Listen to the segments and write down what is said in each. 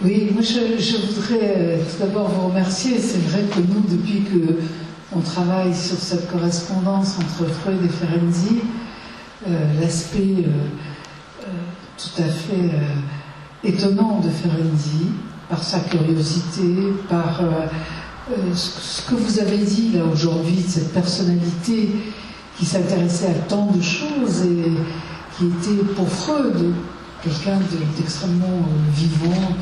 Oui, moi je voudrais tout d'abord vous remercier. C'est vrai que nous, depuis qu'on travaille sur cette correspondance entre Freud et Ferenczi, l'aspect tout à fait étonnant de Ferenczi, par sa curiosité, par ce que vous avez dit là aujourd'hui, de cette personnalité qui s'intéressait à tant de choses et qui était pour Freud quelqu'un d'extrêmement vivant,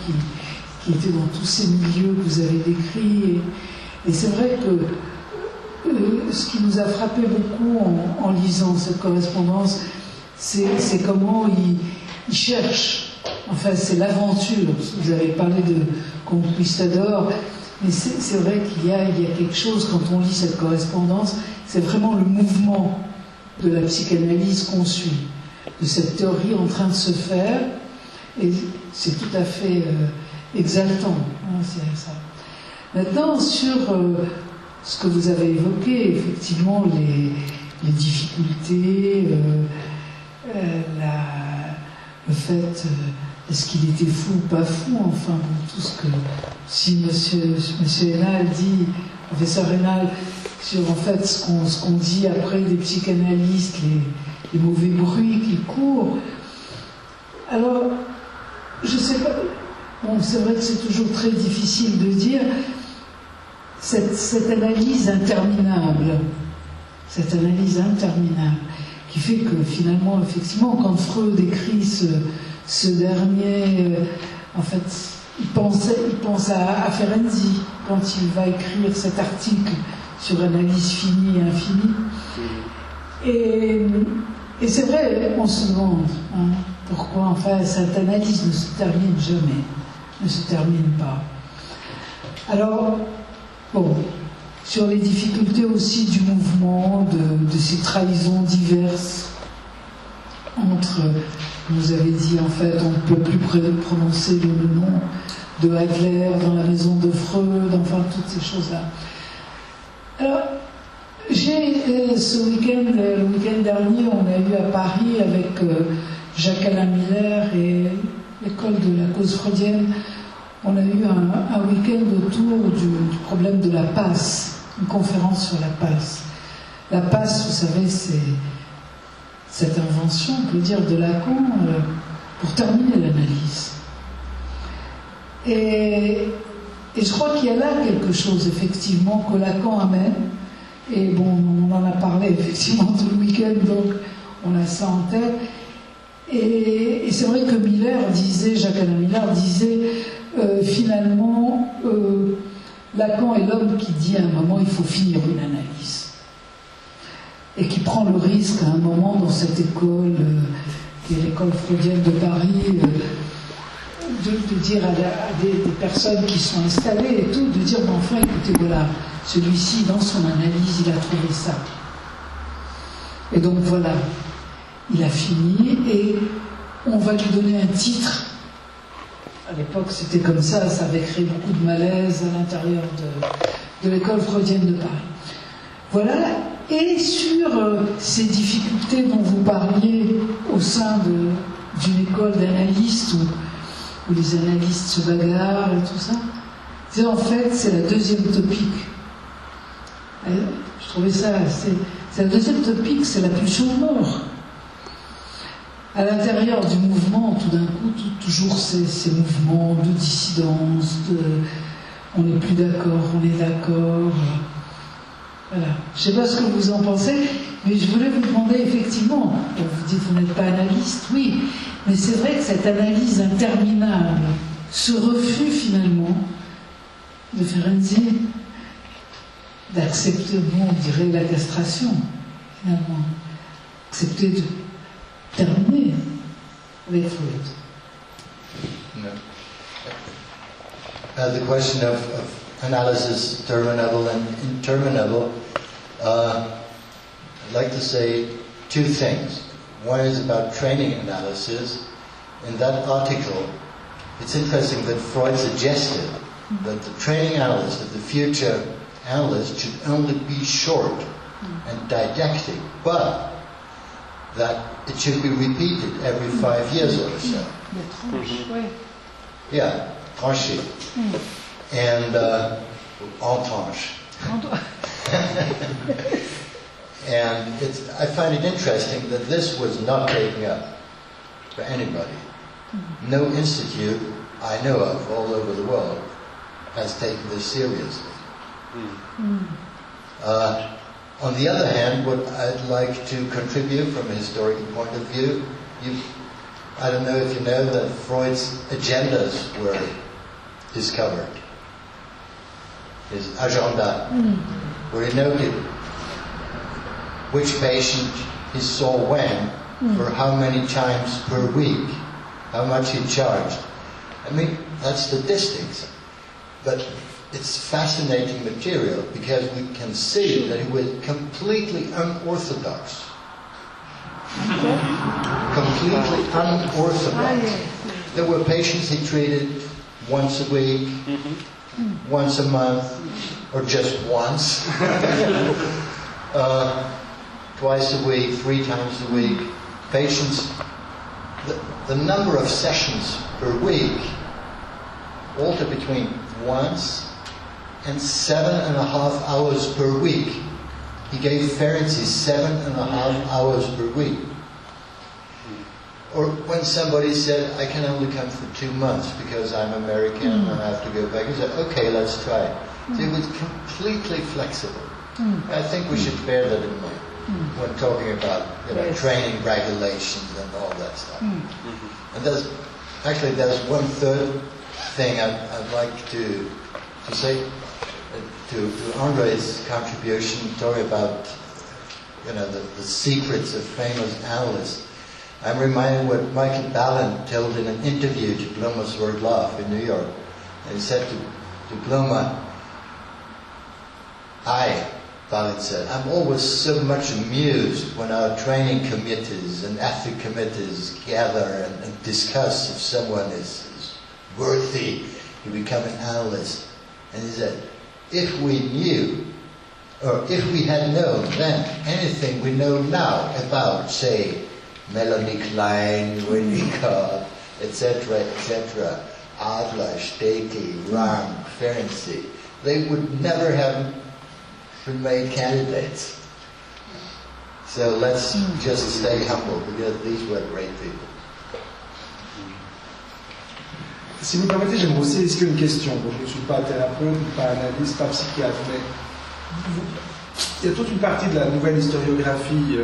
qui était dans tous ces milieux que vous avez décrits. Et c'est vrai que ce qui nous a frappé beaucoup en lisant cette correspondance, c'est comment il cherche, enfin c'est l'aventure. Vous avez parlé de Conquistador, mais c'est vrai qu'il y a quelque chose, quand on lit cette correspondance, c'est vraiment le mouvement de la psychanalyse qu'on suit, de cette théorie en train de se faire, et c'est tout à fait exaltant, hein, c'est ça. Maintenant, sur ce que vous avez évoqué, effectivement, les difficultés, le fait, est-ce qu'il était fou ou pas fou, enfin, bon, tout ce que, si monsieur Hénal dit, professeur Hénal, sur en fait ce qu'on dit après des psychanalystes, les mauvais bruits qui courent. Alors, je sais pas, bon, c'est vrai que c'est toujours très difficile de dire cette analyse interminable, qui fait que finalement, effectivement, quand Freud écrit ce dernier, en fait, il pense à Ferenczi quand il va écrire cet article sur analyse finie et infinie. Et c'est vrai, on se demande pourquoi enfin cette analyse ne se termine jamais, ne se termine pas. Alors, bon, sur les difficultés aussi du mouvement, de ces trahisons diverses entre, vous avez dit en fait, on ne peut plus prononcer le nom de Adler dans la maison de Freud, enfin toutes ces choses-là. Alors, ce week-end, le week-end dernier, on a eu à Paris avec Jacques-Alain Miller et l'école de la cause freudienne, on a eu un week-end autour du problème de la passe, une conférence sur la passe. La passe, vous savez, c'est cette invention, on peut dire, de Lacan pour terminer l'analyse. Et je crois qu'il y a là quelque chose, effectivement, que Lacan amène. Et bon, on en a parlé, effectivement, tout le week-end, donc on a ça en tête. Et c'est vrai que Jacques-Alain Miller disait, finalement, Lacan est l'homme qui dit à un moment, il faut finir une analyse. Et qui prend le risque, à un moment, dans cette école, qui est l'école freudienne de Paris, de dire à des personnes qui sont installées et tout, de dire, mais enfin, écoutez, voilà, celui-ci, dans son analyse, il a trouvé ça. Et donc voilà, il a fini, et on va lui donner un titre. À l'époque, c'était comme ça avait créé beaucoup de malaise à l'intérieur de l'école freudienne de Paris. Voilà, et sur ces difficultés dont vous parliez au sein d'une école d'analystes, où les analystes se bagarrent et tout ça, c'est en fait, c'est la deuxième topique. Je trouvais ça, c'est la deuxième topique, c'est la pulsion de mort. À l'intérieur du mouvement, tout d'un coup, toujours ces mouvements de dissidence, on n'est plus d'accord, on est d'accord. Voilà. Je ne sais pas ce que vous en pensez, mais je voulais vous demander effectivement, vous dites que vous n'êtes pas analyste, oui, mais c'est vrai que cette analyse interminable, ce refus finalement de Ferenczi d'accepter, on dirait la castration, finalement, accepter de terminer avec Freud. No. The question of analysis, terminable and interminable, I'd like to say two things. One is about training analysis. In that article, it's interesting that Freud suggested that the training analyst, that the future analyst should only be short and didactic, but that it should be repeated every 5 years or so. Yeah. tranché. And en tranche. And I find it interesting that this was not taken up by anybody. No institute I know of all over the world has taken this seriously. On the other hand, what I'd like to contribute from a historical point of view, I don't know if you know that Freud's agendas were discovered. His agenda, where he noted which patient he saw when, for how many times per week, how much he charged. I mean, that's statistics, but it's fascinating material because we can see that he was completely unorthodox. Completely unorthodox. There were patients he treated once a week, once a month, or just once. Twice a week, 3 times a week. Patients, the number of sessions per week altered between once and 7.5 hours per week. He gave Ferenczi 7.5 hours per week. Or when somebody said, I can only come for 2 months because I'm American and I have to go back, he said, okay, let's try it. So he was completely flexible. I think we should bear that in mind when talking about training regulations and all that stuff. And there's one third thing I'd like to say to Andre's contribution, talking about the secrets of famous analysts. I'm reminded what Michael Balin told in an interview to Bloma's Word Love in New York. And he said to Bloma, Balin said, I'm always so much amused when our training committees and ethic committees gather and discuss if someone is worthy to become an analyst. And he said, if we knew, or if we had known then anything we know now about, say, Melanie Klein, Winnicott, etc., Adler, Stekl, Rank, Ferenczi, they would never have been made candidates. So let's just stay humble, because these were great people. Si vous permettez, j'aimerais aussi risquer une question. Bon, je ne suis pas thérapeute, pas analyste, pas psychiatre, mais il y a toute une partie de la nouvelle historiographie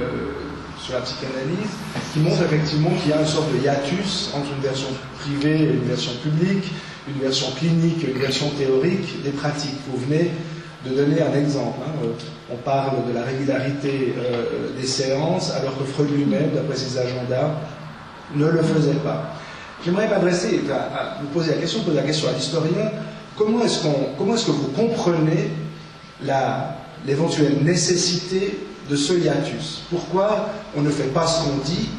sur la psychanalyse qui montre effectivement qu'il y a une sorte de hiatus entre une version privée et une version publique, une version clinique et une version théorique des pratiques. Vous venez de donner un exemple. On parle de la régularité des séances, alors que Freud lui-même, d'après ses agendas, ne le faisait pas. J'aimerais m'adresser, vous poser la question à l'historien. Comment est-ce que vous comprenez l'éventuelle nécessité de ce hiatus? Pourquoi on ne fait pas ce qu'on dit?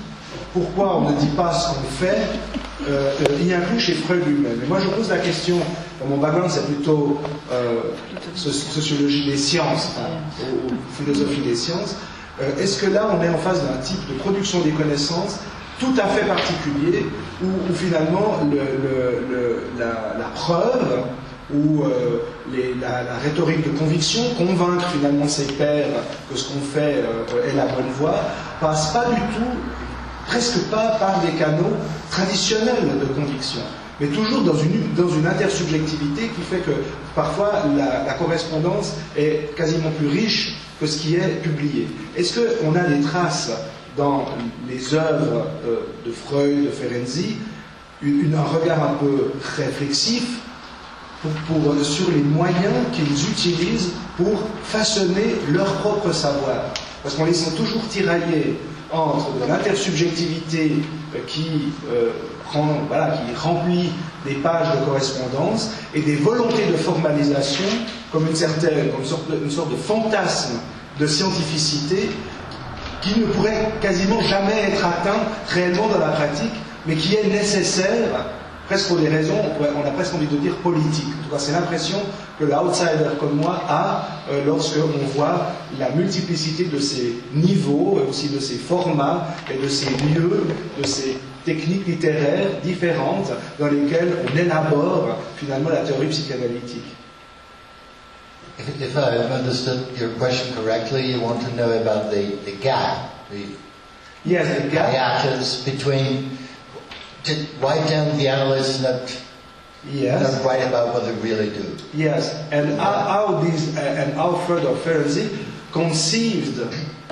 Pourquoi on ne dit pas ce qu'on fait? Y inclut chez Freud lui-même. Et moi, je pose la question. Mon background, c'est plutôt sociologie des sciences, ou philosophie des sciences. Est-ce que là, on est en face d'un type de production des connaissances tout à fait particulier, où finalement la preuve ou la rhétorique de conviction, convaincre finalement ses pairs que ce qu'on fait est la bonne voie, passe pas du tout, presque pas par des canaux traditionnels de conviction, mais toujours dans une intersubjectivité qui fait que parfois la correspondance est quasiment plus riche que ce qui est publié. Est-ce qu'on a des traces dans les œuvres de Freud, de Ferenczi, un regard un peu réflexif sur les moyens qu'ils utilisent pour façonner leur propre savoir? Parce qu'on les sent toujours tiraillés entre de l'intersubjectivité qui remplit des pages de correspondance et des volontés de formalisation comme une sorte de fantasme de scientificité qui ne pourrait quasiment jamais être atteint réellement dans la pratique, mais qui est nécessaire, presque pour des raisons, on a presque envie de dire politiques. En tout cas, c'est l'impression que l'outsider comme moi a lorsqu'on voit la multiplicité de ces niveaux, aussi de ces formats et de ces lieux, de ces techniques littéraires différentes dans lesquelles on élabore finalement la théorie psychanalytique. If I've understood your question correctly, you want to know about the gap, the hiatus between why don't the analysts not write about what they really do? Yes, and how Freud or Ferenczi conceived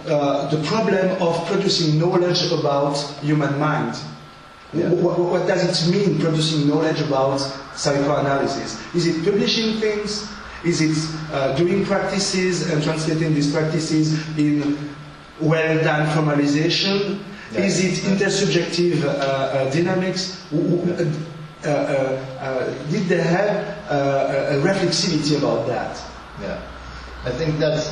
the problem of producing knowledge about human mind. Yeah. What does it mean, producing knowledge about psychoanalysis? Is it publishing things? Is it doing practices and translating these practices in well-done formalization? Yeah. Is it intersubjective dynamics? Did they have a reflexivity about that? Yeah, I think that's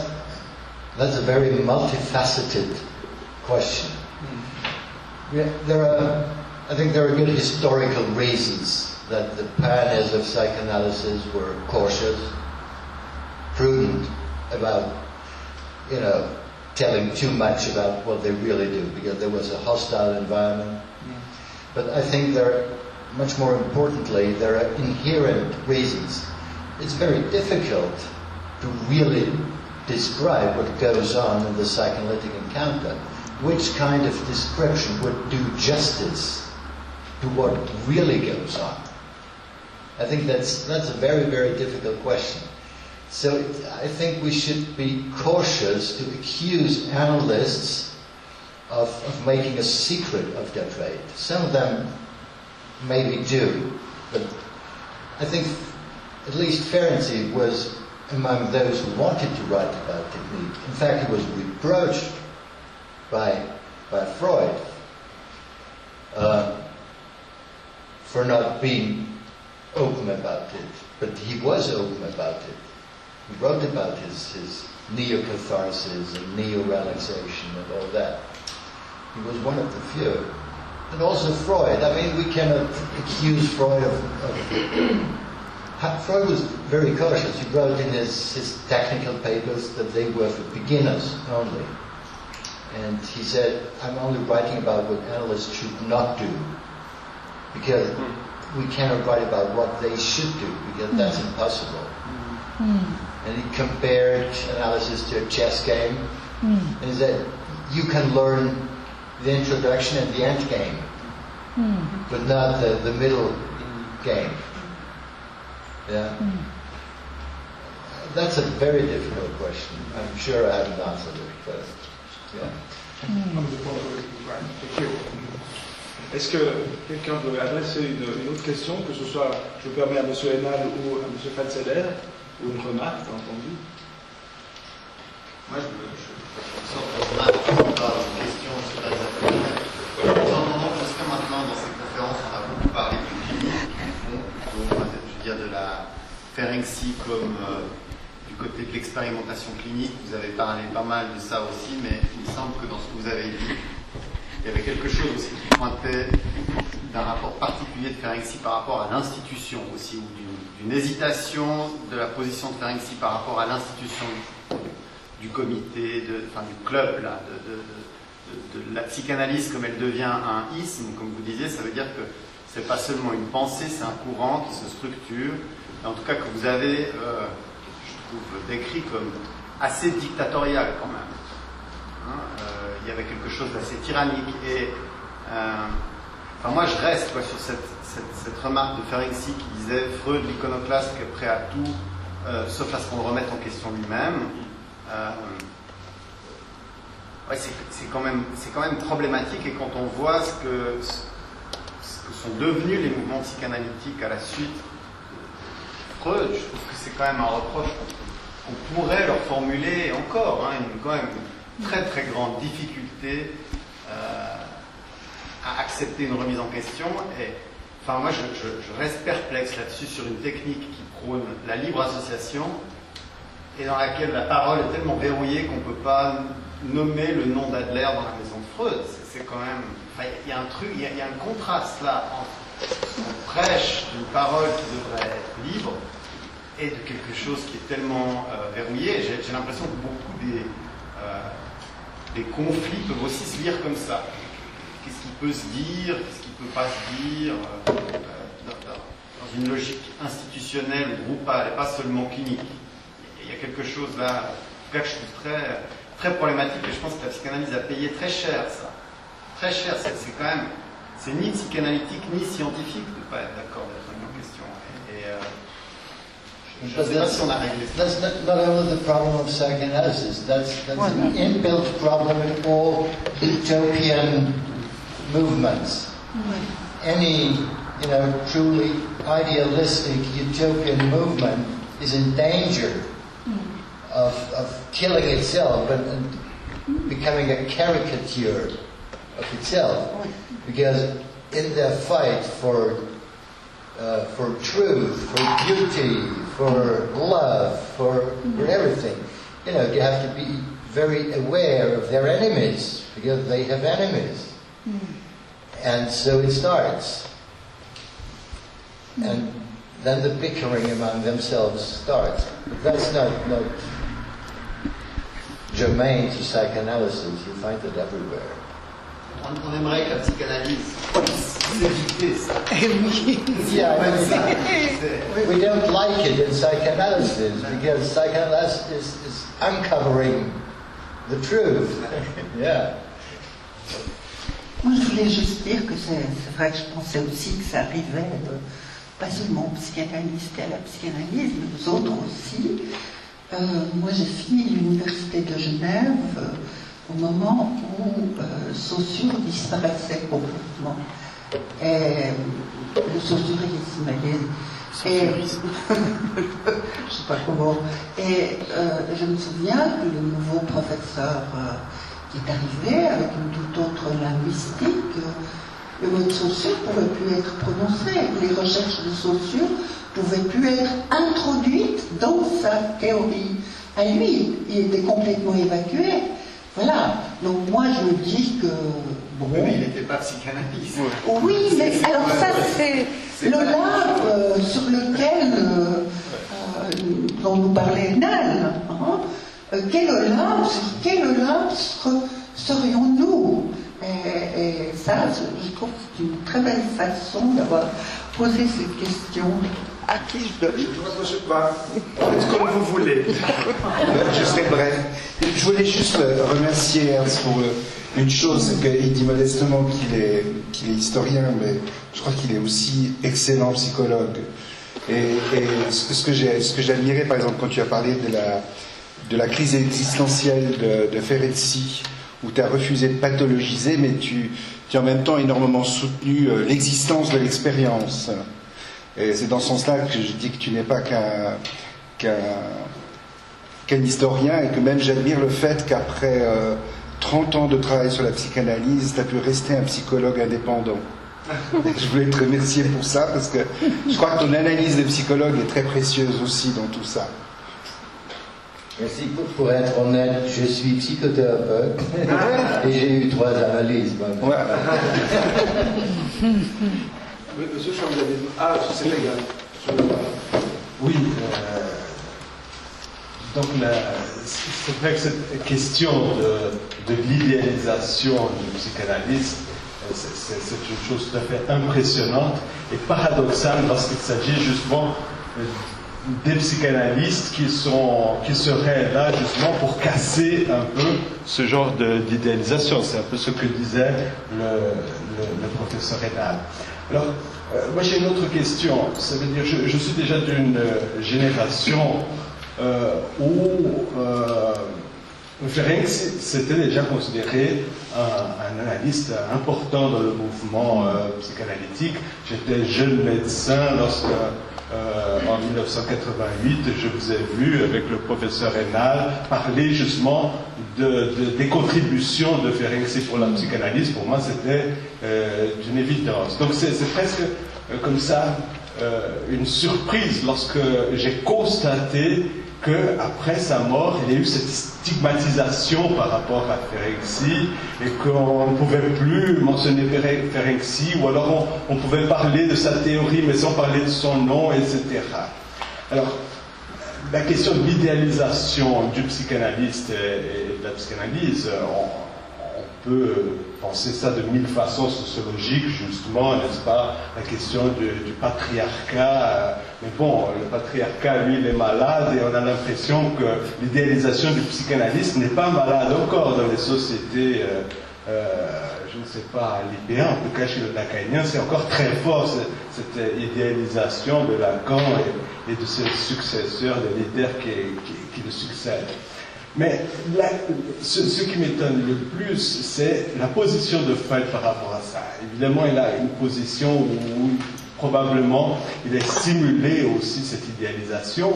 a very multifaceted question. Yeah, I think there are good historical reasons that the pioneers of psychoanalysis were cautious, prudent about, telling too much about what they really do, because there was a hostile environment. But I think much more importantly, there are inherent reasons. It's very difficult to really describe what goes on in the psychoanalytic encounter. Which kind of description would do justice to what really goes on? I think that's a very, very difficult question. So I think we should be cautious to accuse analysts of making a secret of their trade. Some of them maybe do, but I think at least Ferenczi was among those who wanted to write about technique. In fact, he was reproached by Freud for not being open about it, but he was open about it. He wrote about his neo-catharsis and neo-relaxation and all that. He was one of the few. And also Freud. I mean, we cannot accuse Freud Freud was very cautious. He wrote in his technical papers that they were for beginners only. And he said, I'm only writing about what analysts should not do, because we cannot write about what they should do, because that's impossible. And he compared analysis to a chess game, and he said, you can learn the introduction and the end game, but not the middle game. Yeah? That's a very difficult question. I'm sure I haven't answered it, but yeah. Est-ce que quelqu'un veut adresser une autre question, que ce soit, je permets à M. Hénal ou à M. Fatzeler, ou une remarque, bien entendu? Moi, je sors de remarque par une question sur la entendant jusqu'à maintenant dans ces conférences, on a beaucoup parlé du clinique, je veux dire de la Ferenczi comme du côté de l'expérimentation clinique. Vous avez parlé pas mal de ça aussi, mais il me semble que dans ce que vous avez dit, il y avait quelque chose aussi qui pointait d'un rapport particulier de Ferenczi par rapport à l'institution aussi, ou d'une hésitation de la position de Ferenczi par rapport à l'institution du comité, du club, là, de la psychanalyse comme elle devient un isme, comme vous disiez. Ça veut dire que c'est pas seulement une pensée, c'est un courant qui se structure, et en tout cas que vous avez, je trouve, décrit comme assez dictatorial quand même. Il y avait quelque chose d'assez tyrannique, et moi je reste sur cette remarque de Ferenczi qui disait Freud, l'iconoclaste, qui est prêt à tout, sauf à ce qu'on le remette en question lui-même. C'est quand même problématique, et quand on voit ce que sont devenus les mouvements psychanalytiques à la suite de Freud, je trouve que c'est quand même un reproche qu'on pourrait leur formuler encore, quand même une très très grande difficulté à accepter une remise en question. Et moi je reste perplexe là-dessus, sur une technique qui prône la libre association et dans laquelle la parole est tellement verrouillée qu'on ne peut pas nommer le nom d'Adler dans la maison de Freud. C'est quand même, il y a un truc, il y a un contraste là entre ce qu'on prêche d'une parole qui devrait être libre et de quelque chose qui est tellement verrouillé. J'ai l'impression que beaucoup des conflits peuvent aussi se lire comme ça. qu'est-ce qui peut se dire, qu'est-ce qui ne peut pas se dire, dans une logique institutionnelle ou groupale, et pas seulement clinique. Il y a quelque chose là, en tout cas, que je trouve très, très problématique, et je pense que la psychanalyse a payé très cher ça. Très cher, c'est quand même, c'est ni psychanalytique ni scientifique de ne pas être d'accord d'être une question. Je ne sais pas si on a réglé ça. That's not only the problem of psychoanalysis, that's an inbuilt problem in all utopian movements. Any, truly idealistic utopian movement is in danger of killing itself and becoming a caricature of itself, because in their fight for truth, for beauty, for love, for everything, you have to be very aware of their enemies, because they have enemies. And so it starts. And then the bickering among themselves starts. But that's not germane to psychanalysis. You find it everywhere. On aimerait que la psychanalyse s'éviter ça. Yeah, we don't like it in psychanalysis because psychanalysis is uncovering the truth. Yeah. Moi, je voulais juste dire que c'est vrai que je pensais aussi que ça arrivait pas seulement aux psychanalystes et à la psychanalyse, mais aux autres aussi. Moi, j'ai fini l'université de Genève au moment où Saussure disparaissait complètement. Et le saussurisme, je ne sais pas comment. Et je me souviens que le nouveau professeur qui est arrivé avec une toute autre linguistique, le mot de Saussure ne pouvait plus être prononcé. Les recherches de Saussure ne pouvaient plus être introduites dans sa théorie. À lui, il était complètement évacué. Voilà. Donc moi, je me dis que... Bon, mais il n'était pas psychanalyste. Oui, mais alors ça, c'est le lab sur lequel dont nous parlait Nal. Quel lab serions-nous? Et ça, je trouve que c'est une très belle façon d'avoir posé cette question. À qui je donne? Faites comme vous voulez. Je serai bref. Je voulais juste remercier Ernst pour une chose, qu'il dit modestement qu'il est historien, mais je crois qu'il est aussi excellent psychologue. Et ce que j'ai admiré, par exemple, quand tu as parlé de la crise existentielle de Ferenczi, où tu as refusé de pathologiser, mais tu as en même temps énormément soutenu l'existence de l'expérience. Et c'est dans ce sens-là que je dis que tu n'es pas qu'un historien, et que même j'admire le fait qu'après 30 ans de travail sur la psychanalyse, tu as pu rester un psychologue indépendant. Et je voulais te remercier pour ça, parce que je crois que ton analyse de psychologue est très précieuse aussi dans tout ça. Merci. Pour être honnête, je suis psychothérapeute et j'ai eu 3 analyses. Ouais. Monsieur Chamberlain, c'est légal. Oui, donc c'est vrai que cette question de l'idéalisation du psychanalyste, c'est une chose tout à fait impressionnante et paradoxale lorsqu'il s'agit justement des psychanalystes qui seraient là justement pour casser un peu ce genre d'idéalisation. C'est un peu ce que disait le professeur Rénal. Alors, moi j'ai une autre question. Ça veut dire, je suis déjà d'une génération où Ferenczi s'était déjà considéré un analyste important dans le mouvement psychanalytique. J'étais jeune médecin lorsque, en 1988, je vous ai vu avec le professeur Rénal parler justement des contributions de Ferenczi pour la psychanalyse. Pour moi, c'était d'une évidence. Donc c'est presque comme ça une surprise lorsque j'ai constaté qu'après sa mort, il y a eu cette stigmatisation par rapport à Ferenczi et qu'on ne pouvait plus mentionner Ferenczi, ou alors on pouvait parler de sa théorie mais sans parler de son nom, etc. Alors, la question de l'idéalisation du psychanalyste et de la psychanalyse, on peut penser ça de mille façons sociologiques, justement, n'est-ce pas? La question du patriarcat. Mais bon, le patriarcat, lui, il est malade et on a l'impression que l'idéalisation du psychanalyste n'est pas malade encore dans les sociétés, je ne sais pas, libyens, en tout cas chez le lacanien, c'est encore très fort cette idéalisation de Lacan et de ses successeurs, des leaders qui le succèdent. Mais là, ce qui m'étonne le plus, c'est la position de Freud par rapport à ça. Évidemment, il a une position où probablement il est stimulé aussi cette idéalisation.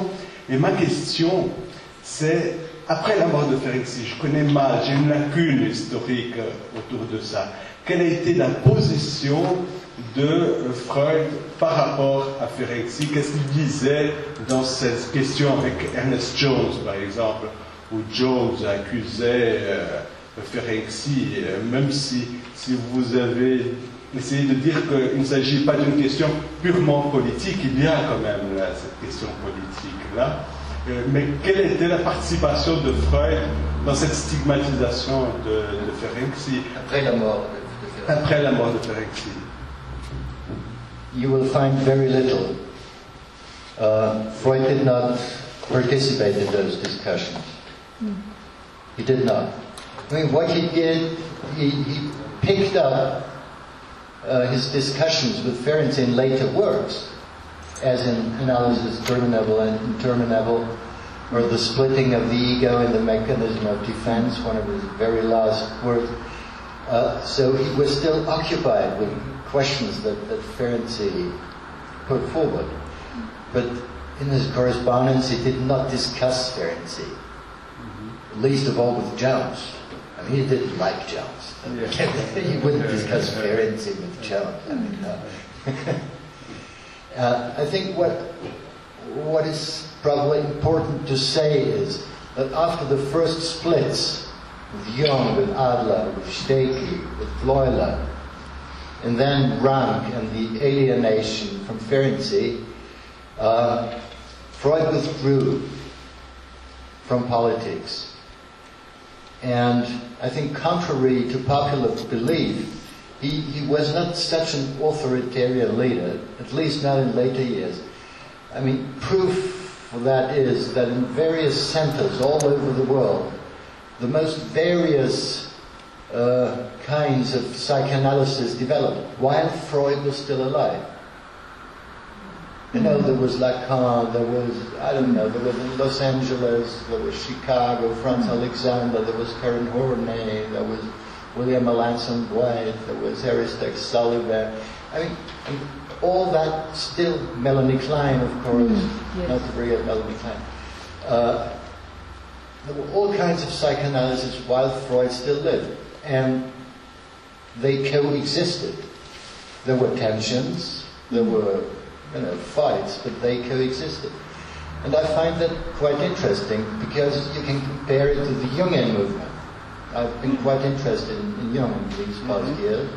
Et ma question, c'est, après la mort de Ferenczi, je connais mal, j'ai une lacune historique autour de ça. Quelle a été la position de Freud par rapport à Ferenczi? Qu'est-ce qu'il disait dans cette question avec Ernest Jones, par exemple, où Jones accusait Ferenczi, même si vous avez essayé de dire qu'il ne s'agit pas d'une question purement politique, il y a quand même là, cette question politique-là. Mais quelle était la participation de Freud dans cette stigmatisation de Ferenczi Après la mort de Ferenczi. Après la mort de Ferenczi. You will find very little. Freud did not participate in those discussions. He did not. I mean, what he did, he picked up his discussions with Ferenczi in later works, as in Analysis Terminable and Interminable, or The Splitting of the Ego and the Mechanism of Defense, one of his very last works. So he was still occupied with questions that Ferenczi put forward. But in his correspondence, he did not discuss Ferenczi, least of all with Jones. I mean, he didn't like Jones. Yeah. He wouldn't discuss Ferenczi with Jones. I mean, no. I think what is probably important to say is that after the first splits, with Jung, with Adler, with Steki, with Bleuler, and then Rank and the alienation from Ferenczi, Freud withdrew from politics. And I think contrary to popular belief, he was not such an authoritarian leader, at least not in later years. I mean, proof for that is that in various centers all over the world, the most various kinds of psychoanalysis developed while Freud was still alive. You know, there was Lacan, there was, I don't know, there was in Los Angeles, there was Chicago, Franz Alexander, there was Karen Horney, there was William Melanson White, there was Aristide Sullivan. I mean, all that still, Melanie Klein, of course, yes. Not to forget Melanie Klein. There were all kinds of psychoanalysis while Freud still lived, and they coexisted. There were tensions, there were fights, but they coexisted. And I find that quite interesting because you can compare it to the Jungian movement. I've been quite interested in Jung in these past years,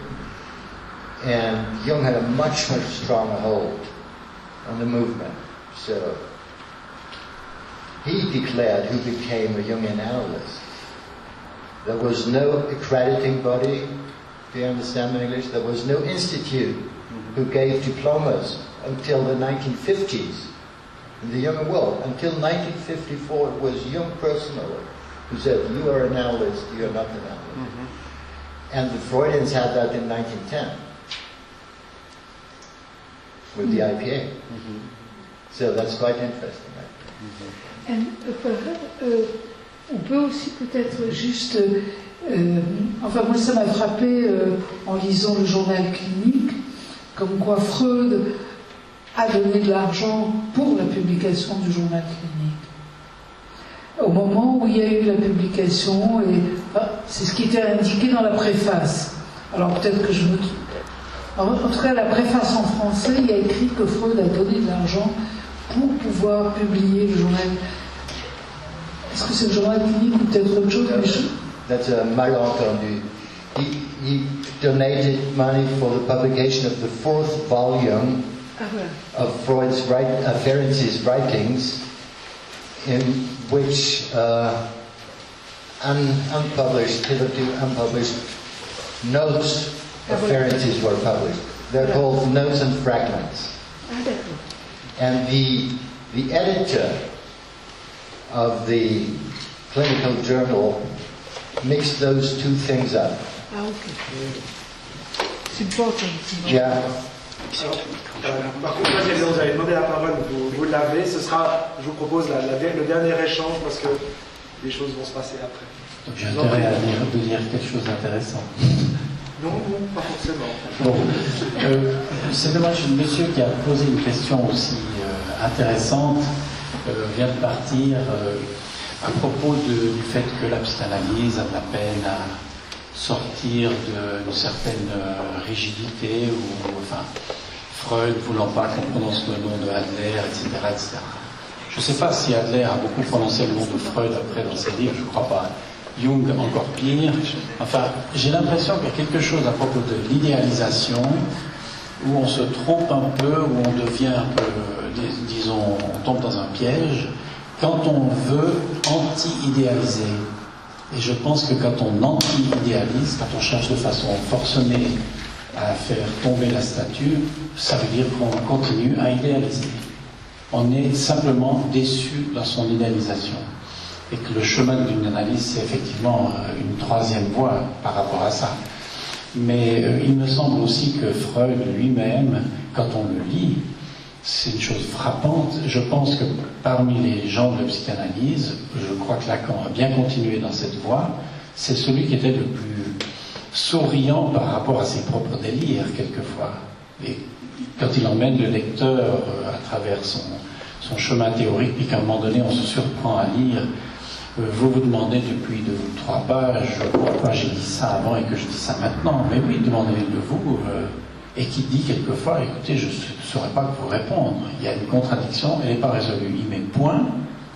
and Jung had a much, much stronger hold on the movement. So he declared who became a Jungian analyst. There was no accrediting body, do you understand my English? There was no institute who gave diplomas until the 1950s in the Jungian world. Until 1954 it was Jung personally who said, you are an analyst, you are not an analyst. And the Freudians had that in 1910 with the IPA. So that's quite interesting. On peut aussi peut-être juste... enfin, moi, ça m'a frappé en lisant le journal clinique, comme quoi Freud a donné de l'argent pour la publication du journal clinique. Au moment où il y a eu la publication, et c'est ce qui était indiqué dans la préface. Alors peut-être que je me trompe. En tout cas, la préface en français, il y a écrit que Freud a donné de l'argent pour pouvoir publier le journal. Est-ce que c'est le journal clinique ou peut-être autre chose? That's a malentendu. He donated money for the publication of the 4th volume of Ferenczi's writings, in which unpublished, hitherto unpublished notes of Ferentzis were published. They're called Notes and Fragments. And the editor of the clinical journal mixed those two things up. C'est important. Yeah. Par contre, vous avez demandé la parole, vous l'avez. Ce sera, je vous propose, le dernier échange parce que les choses vont se passer après. Donc j'ai intérêt à dire quelque chose d'intéressant. Non, pas forcément. Bon, c'est dommage, le monsieur qui a posé une question aussi intéressante vient de partir à propos du fait que la psychanalyse a de la peine à sortir d'une certaine rigidité, ou enfin, Freud voulant pas qu'on prononce le nom de Adler, etc., etc. Je ne sais pas si Adler a beaucoup prononcé le nom de Freud après dans ses livres, je ne crois pas. Jung encore pire. Enfin, j'ai l'impression qu'il y a quelque chose à propos de l'idéalisation où on se trompe un peu, où on devient un peu, disons, on tombe dans un piège quand on veut anti-idéaliser. Et je pense que quand on anti-idéalise, quand on cherche de façon forcenée à faire tomber la statue, ça veut dire qu'on continue à idéaliser. On est simplement déçu dans son idéalisation. Et que le chemin d'une analyse, c'est effectivement une troisième voie par rapport à ça. Mais il me semble aussi que Freud lui-même, quand on le lit, c'est une chose frappante. Je pense que parmi les gens de la psychanalyse, je crois que Lacan a bien continué dans cette voie, c'est celui qui était le plus souriant par rapport à ses propres délires, quelquefois. Et quand il emmène le lecteur à travers son chemin théorique, puis qu'à un moment donné, on se surprend à lire, vous vous demandez depuis 2 ou 3 pages pourquoi j'ai dit ça avant et que je dis ça maintenant. Mais oui, demandez-le vous. Et qui dit quelquefois, écoutez, je ne saurais pas vous répondre. Il y a une contradiction, elle n'est pas résolue. Il met point,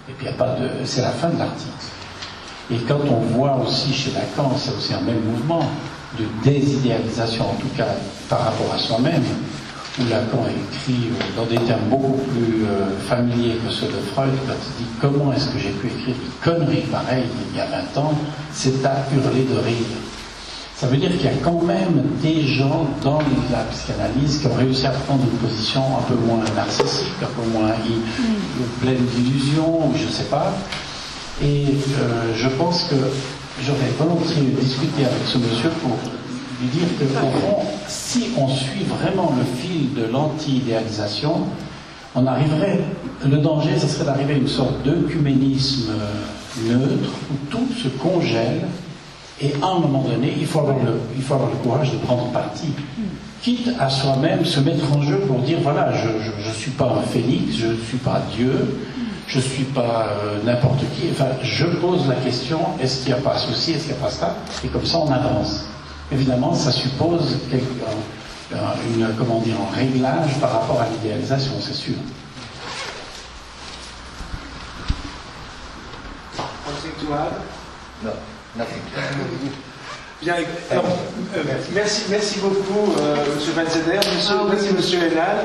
et puis il n'y a pas de... c'est la fin de l'article. Et quand on voit aussi chez Lacan, c'est aussi un même mouvement de désidéalisation, en tout cas par rapport à soi-même, où Lacan écrit dans des termes beaucoup plus familiers que ceux de Freud, quand il dit comment est-ce que j'ai pu écrire des conneries pareilles il y a 20 ans, c'est à hurler de rire. Ça veut dire qu'il y a quand même des gens dans la psychanalyse qui ont réussi à prendre une position un peu moins narcissique, un peu moins pleine d'illusions, ou je ne sais pas. Et je pense que j'aurais volontiers discuté avec ce monsieur pour lui dire qu'au fond, si on suit vraiment le fil de l'anti-idéalisation, on arriverait, le danger, ce serait d'arriver à une sorte d'œcuménisme neutre, où tout se congèle, et à un moment donné, il faut avoir le courage de prendre parti, quitte à soi-même se mettre en jeu pour dire, voilà, je ne suis pas un phénix, je ne suis pas Dieu, je ne suis pas n'importe qui, enfin, je pose la question, est-ce qu'il n'y a pas ceci, est-ce qu'il n'y a pas ça, et comme ça on avance. Évidemment, ça suppose un réglage par rapport à l'idéalisation, c'est sûr. Something to add? No, nothing. Bien, alors, merci beaucoup, M. Valzeder. Merci, M. Hénal.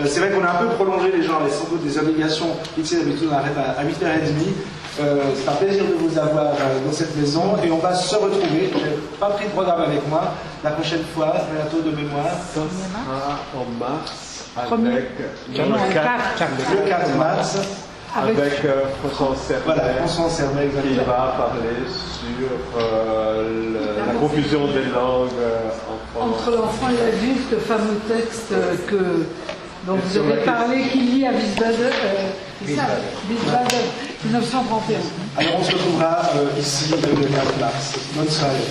C'est vrai qu'on a un peu prolongé les gens, sans doute des obligations fixées. D'habitude, on arrête à 8h30. C'est un plaisir de vous avoir dans cette maison et on va se retrouver. Je n'ai pas pris de programme avec moi. La prochaine fois, bientôt de mémoire. Ça sera en mars avec le 4 mars. Avec François Cernet, voilà, François Cernet qui va parler sur la confusion des langues entre l'enfant et l'adulte, le fameux texte dont vous avez parlé, qui lit à Wiesbaden, Wiesbaden, 1931. Alors on se retrouvera ici le 4 mars. Bonne soirée.